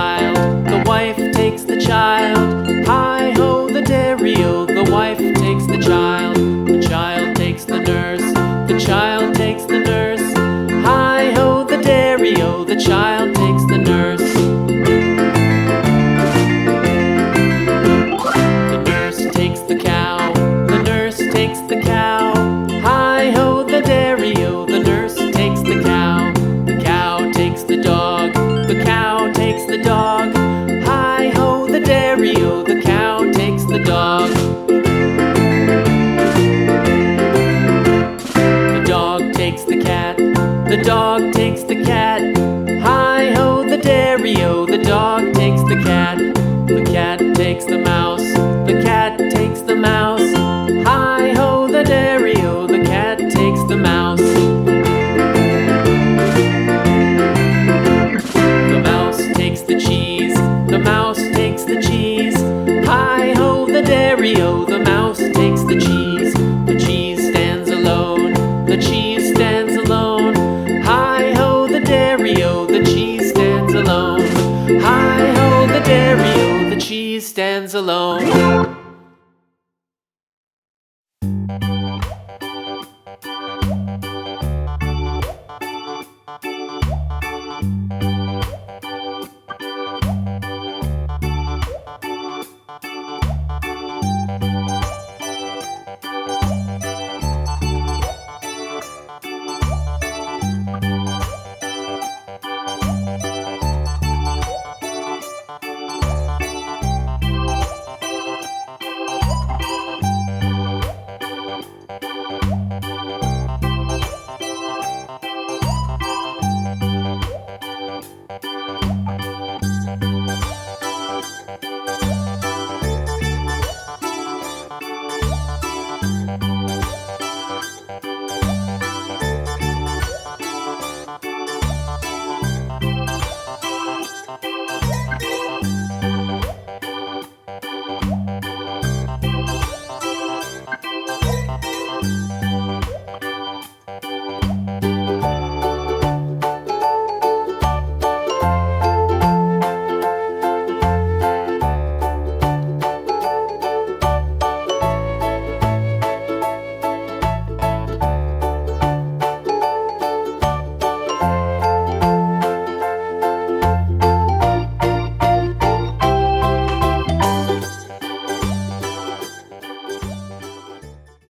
child, the wife takes the child. Hi-ho, the dairy-o, the wife takes the child takes the nurse, the child takes the nurse. Hi-ho, the dairy-o, the child takes the nurse. The nurse takes the cow, the nurse takes the cow. Hi-ho, the dairy-o, the nurse takes the cow. The cow takes the dog, the cow takes the dog. Hi-ho, the dairy-o, the cow takes the dog. The dog takes the cat, the dog takes the cat. Hi-ho, the dairy-o, the dog takes the cat. The cat takes the mouse, the cat takes the mouse. Hi-ho, the dairy-o, the cat takes the mouse. The mouse takes the cheese, the mouse takes the cheese. Hi-ho, the dairy-o, the mouse takes the cheese. The cheese stands alone, the cheese stands alone. Hi-ho, the dairy-o, the cheese stands alone. Hi-ho, the dairy-o, the cheese stands alone.